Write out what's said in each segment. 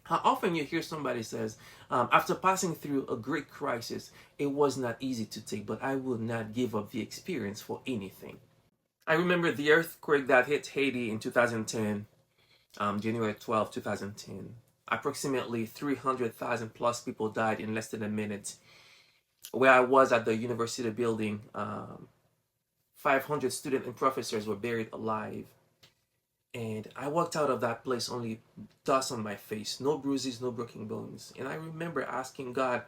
How often you hear somebody says, after passing through a great crisis, it was not easy to take, but I will not give up the experience for anything. I remember the earthquake that hit Haiti in 2010, January 12, 2010. Approximately 300,000 plus people died in less than a minute. Where I was at the university building, 500 students and professors were buried alive. And I walked out of that place only dust on my face, no bruises, no broken bones. And I remember asking God,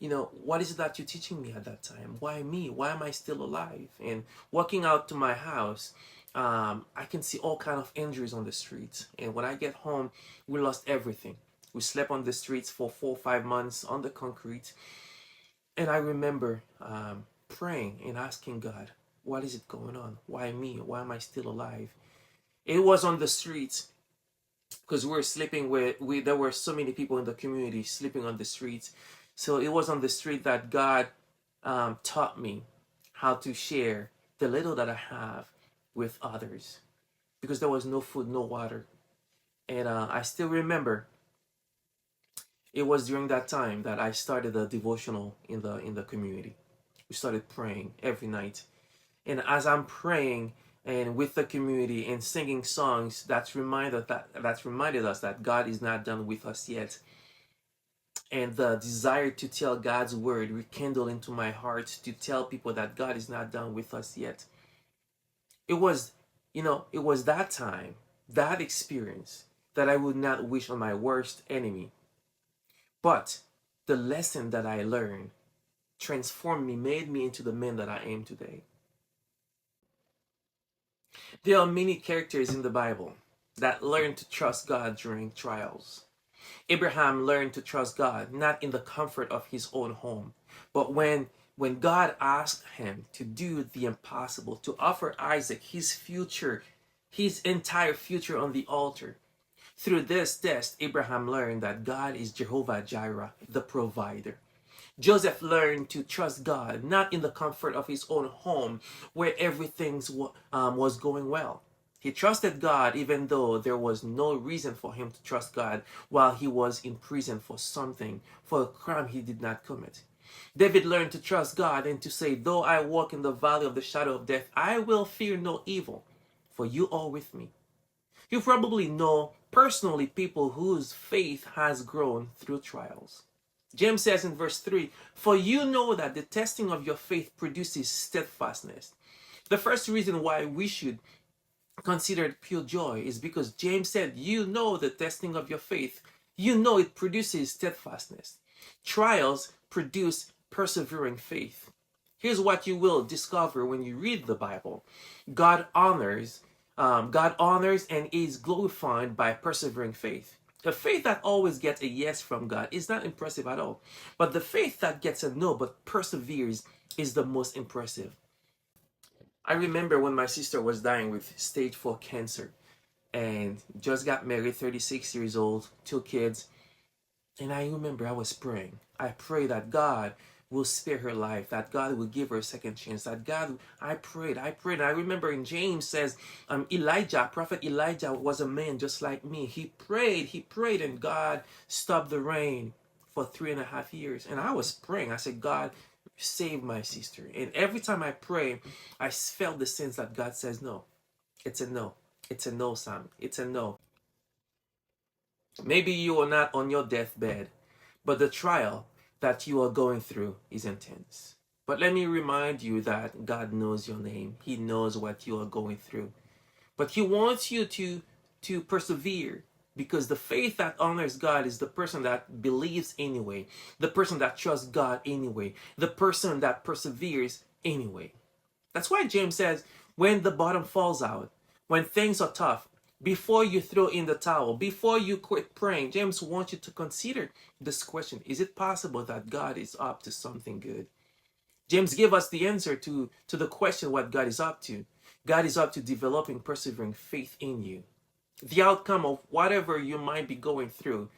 what is it that you're teaching me at that time? Why me? Why am I still alive? And walking out to my house, I can see all kind of injuries on the streets. And when I get home, we lost everything. We slept on the streets for 4 or 5 months on the concrete. And I remember praying and asking God, what is it going on? Why me? Why am I still alive? It was on the streets because we were sleeping there were so many people in the community sleeping on the streets. So it was on the street that God taught me how to share the little that I have with others, because there was no food, no water. And I still remember it was during that time that I started a devotional in the community. We started praying every night. And as I'm praying and with the community and singing songs, that's reminded us that God is not done with us yet. And the desire to tell God's word rekindled into my heart to tell people that God is not done with us yet. It was, it was that time, that experience, that I would not wish on my worst enemy. But the lesson that I learned transformed me, made me into the man that I am today. There are many characters in the Bible that learned to trust God during trials. Abraham learned to trust God not in the comfort of his own home, but when God asked him to do the impossible, to offer Isaac his entire future on the altar. Through this test, Abraham learned that God is Jehovah Jireh, the provider. Joseph learned to trust God, not in the comfort of his own home where everything was going well. He trusted God even though there was no reason for him to trust God while he was in prison for a crime he did not commit. David learned to trust God and to say, though I walk in the valley of the shadow of death, I will fear no evil, for you are with me. You probably know personally people whose faith has grown through trials. James says in verse 3, for you know that the testing of your faith produces steadfastness. The first reason why we should consider it pure joy is because James said, you know the testing of your faith. You know it produces steadfastness. Trials produce persevering faith. Here's what you will discover when you read the Bible. God honors and is glorified by persevering faith. The faith that always gets a yes from God is not impressive at all. But the faith that gets a no but perseveres is the most impressive. I remember when my sister was dying with stage 4 cancer and just got married, 36 years old, 2 kids. And I remember I was praying. I pray that God will spare her life, that God will give her a second chance, I prayed. I remember in James says, Prophet Elijah was a man just like me. He prayed, and God stopped the rain for 3.5 years. And I was praying. I said, God, save my sister. And every time I pray, I felt the sense that God says, no, it's a no. It's a no, Sam. It's a no. Maybe you are not on your deathbed, but the trial that you are going through is intense. But let me remind you that God knows your name. He knows what you are going through. But He wants you to persevere, because the faith that honors God is the person that believes anyway, the person that trusts God anyway, the person that perseveres anyway. That's why James says, when the bottom falls out, when things are tough, before you throw in the towel, before you quit praying, James wants you to consider this question. Is it possible that God is up to something good? James gave us the answer to the question what God is up to. God is up to developing persevering faith in you. The outcome of whatever you might be going through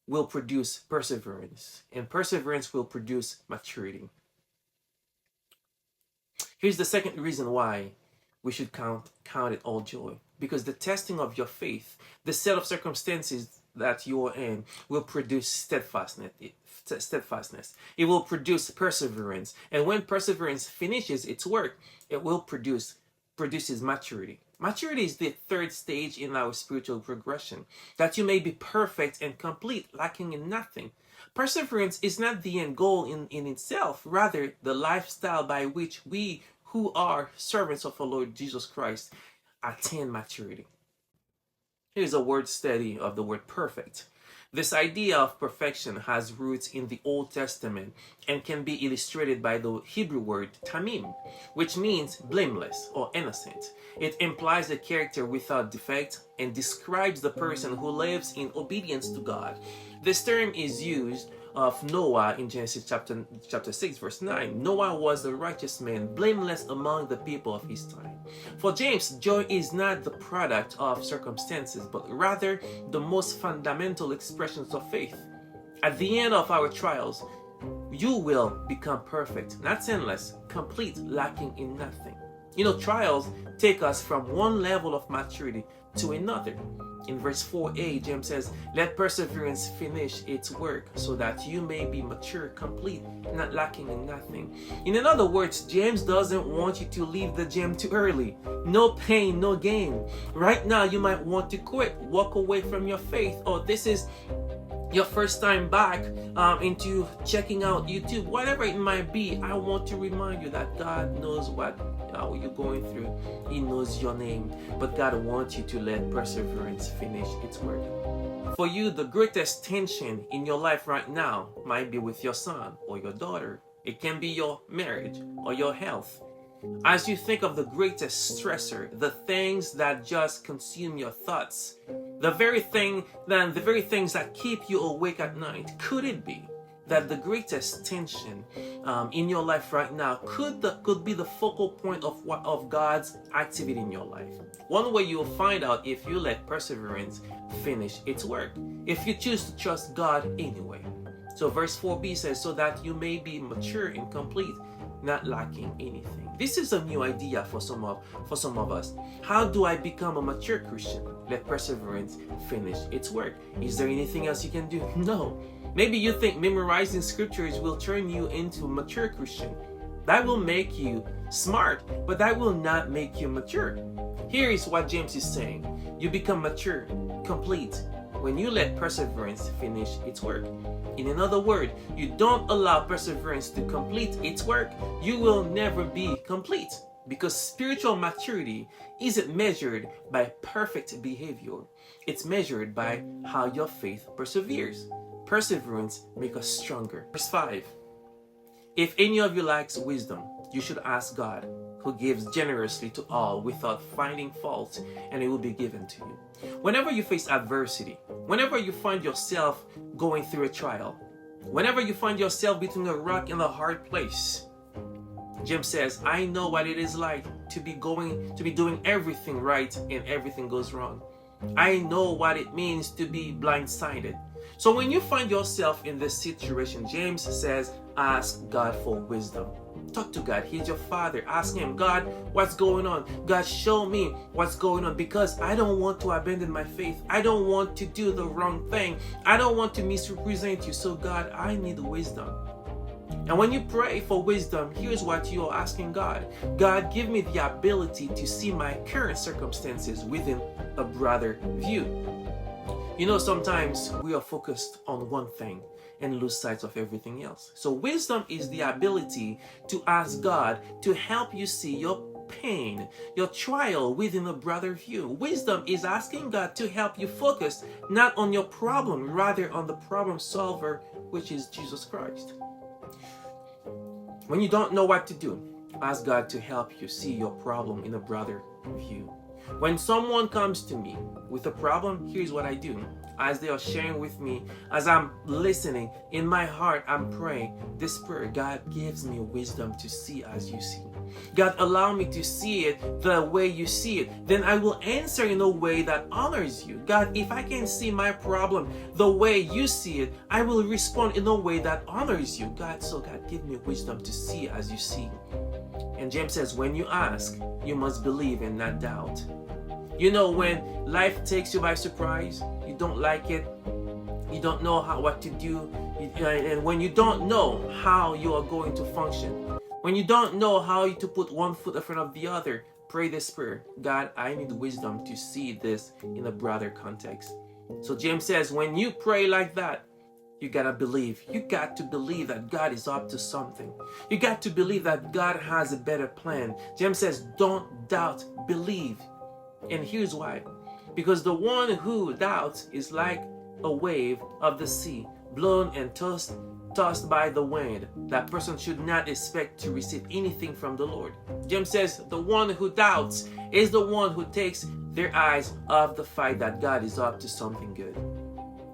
will produce perseverance, and perseverance will produce maturity. Here's the second reason why we should count it all joy. Because the testing of your faith, the set of circumstances that you are in will produce steadfastness. It will produce perseverance. And when perseverance finishes its work, it will produces maturity. Maturity is the third stage in our spiritual progression, that you may be perfect and complete, lacking in nothing. Perseverance is not the end goal in itself, rather the lifestyle by which we who are servants of our Lord Jesus Christ attain maturity. Here's a word study of the word perfect. This idea of perfection has roots in the Old Testament and can be illustrated by the Hebrew word tamim, which means blameless or innocent. It implies a character without defect and describes the person who lives in obedience to God. This term is used of Noah in Genesis chapter 6 verse 9. Noah was a righteous man, blameless among the people of his time. For James, joy is not the product of circumstances, but rather the most fundamental expressions of faith. At the end of our trials, you will become perfect, not sinless, complete, lacking in nothing. You know, trials take us from one level of maturity to another. In verse 4a, James says, let perseverance finish its work so that you may be mature, complete, not lacking in nothing. In other words, James doesn't want you to leave the gym too early. No pain, no gain. Right now, you might want to quit, walk away from your faith, or this is your first time back into checking out YouTube, whatever it might be. I want to remind you that God knows what you're going through. He knows your name, but God wants you to let perseverance finish its work. For you, the greatest tension in your life right now might be with your son or your daughter. It can be your marriage or your health. As you think of the greatest stressor, the things that just consume your thoughts, the very things that keep you awake at night, could it be that the greatest tension in your life right now could be the focal point of God's activity in your life? One way you'll find out if you let perseverance finish its work, if you choose to trust God anyway. So verse 4b says, so that you may be mature and complete, not lacking anything. This is a new idea for some of us. How do I become a mature Christian? Let perseverance finish its work. Is there anything else you can do? No. Maybe you think memorizing scriptures will turn you into a mature Christian. That will make you smart, but that will not make you mature. Here is what James is saying. You become mature, complete, when you let perseverance finish its work. In another word, you don't allow perseverance to complete its work, you will never be complete. Because spiritual maturity isn't measured by perfect behavior. It's measured by how your faith perseveres. Perseverance makes us stronger. Verse 5. If any of you lacks wisdom, you should ask God, who gives generously to all without finding fault, and it will be given to you. Whenever you face adversity, whenever you find yourself going through a trial, whenever you find yourself between a rock and a hard place, James says, I know what it is like to be doing everything right and everything goes wrong. I know what it means to be blindsided. So when you find yourself in this situation, James says, ask God for wisdom. Talk to God. He's your Father. Ask Him, God, what's going on? God, show me what's going on, because I don't want to abandon my faith. I don't want to do the wrong thing. I don't want to misrepresent you. So God, I need wisdom. And when you pray for wisdom, here's what you are asking God. God, give me the ability to see my current circumstances within a broader view. You know, sometimes we are focused on one thing and lose sight of everything else. So wisdom is the ability to ask God to help you see your pain, your trial within a broader view. Wisdom is asking God to help you focus not on your problem, rather on the problem solver, which is Jesus Christ. When you don't know what to do, ask God to help you see your problem in a broader view. When someone comes to me with a problem, here's what I do. As they are sharing with me, as I'm listening, in my heart, I'm praying this prayer. God gives me wisdom to see as you see. God, allow me to see it the way you see it. Then I will answer in a way that honors you. God, if I can see my problem the way you see it, I will respond in a way that honors you. God, give me wisdom to see as you see. And James says, when you ask, you must believe and not doubt. You know, when life takes you by surprise, you you don't like it, you don't know what to do, and when you don't know how you are going to function, when you don't know how to put one foot in front of the other, pray this prayer: God, I need wisdom to see this in a broader context. So James says, when you pray like that, you gotta believe. You got to believe that God is up to something. You got to believe that God has a better plan. James says, don't doubt, believe. And here's why. Because the one who doubts is like a wave of the sea, blown and tossed by the wind. That person should not expect to receive anything from the Lord. James says the one who doubts is the one who takes their eyes off the fact that God is up to something good.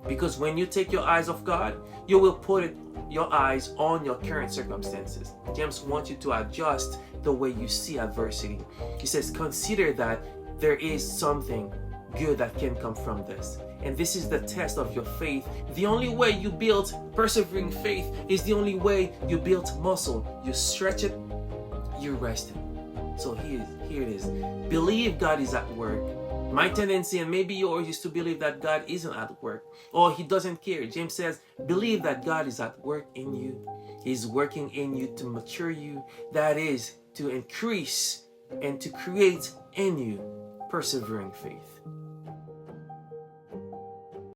Because when you take your eyes off God, you will put your eyes on your current circumstances. James wants you to adjust the way you see adversity. He says, consider that there is something good that can come from this. And this is the test of your faith. The only way you build persevering faith is the only way you build muscle. You stretch it, you rest it. So here it is. Believe God is at work. My tendency, and maybe yours, is to believe that God isn't at work or He doesn't care. James says, believe that God is at work in you. He's working in you to mature you. That is, to increase and to create in you persevering faith.